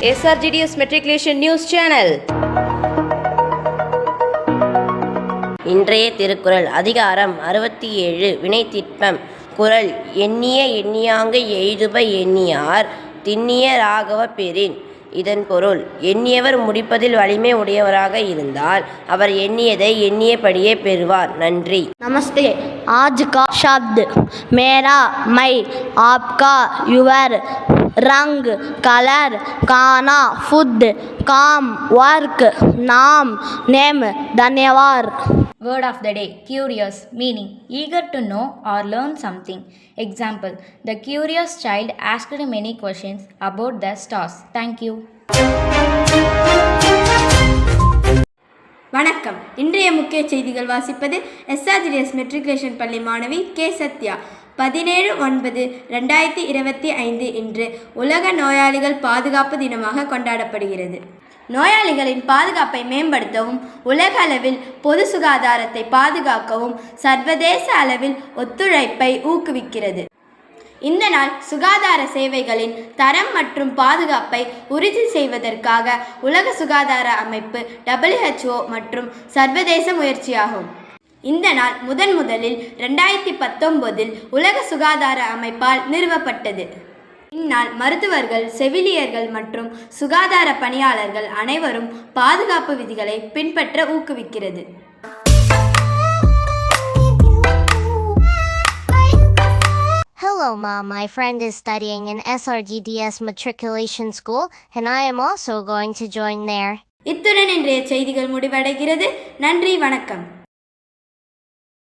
SRGDS Matriculation News Channel. இன்றைய திருக்குறள் அதிகாரம் 67 வினைத்திட்பம். குறள் எண்ணிய எண்ணியாங்கு எய்துப எண்ணியார் திண்ணிய ராகவ பெறின். இதன் பொருள், எண்ணியவர் முடிப்பதில் வலிமை உடையவராக இருந்தால் அவர் எண்ணியதை எண்ணியபடியே பெறுவார். நன்றி. நமஸ்தே. आज का शब्द मेरा, मैं, आपका, your, रंग, कलर, खाना, फूड, काम, वर्क, नाम, नेम, धन्यवाद. Word of the day: curious, meaning eager to know or learn something. Example: the curious child asked many questions about the stars. Thank you. வணக்கம். இன்றைய முக்கிய செய்திகள் வாசிப்பது SRGDS மெட்ரிகுலேஷன் பள்ளி மாணவி கே சத்யா. 17/9/2025 இன்று உலக நோயாளிகள் பாதுகாப்பு தினமாக கொண்டாடப்படுகிறது. நோயாளிகளின் பாதுகாப்பை மேம்படுத்தவும், உலக அளவில் பொது சுகாதாரத்தை பாதுகாக்கவும் சர்வதேச அளவில் ஒத்துழைப்பை ஊக்குவிக்கிறது. இந்த நாள் சுகாதார சேவைகளின் தரம் மற்றும் பாதுகாப்பை உறுதி செய்வதற்காக உலக சுகாதார அமைப்பு WHO மற்றும் சர்வதேச முயற்சியாகும். இந்த நாள் முதலில் 2019 உலக சுகாதார அமைப்பால் நிறுவப்பட்டது. இந்நாள் மருத்துவர்கள், செவிலியர்கள் மற்றும் சுகாதார பணியாளர்கள் அனைவரும் பாதுகாப்பு விதிகளை பின்பற்ற ஊக்குவிக்கிறது. Hello Mom, my friend is studying in SRGDS Matriculation School and I am also going to join there. இத்துடன் இன்றைய செய்திகள் முடிவடைகிறது. நன்றி, வணக்கம்.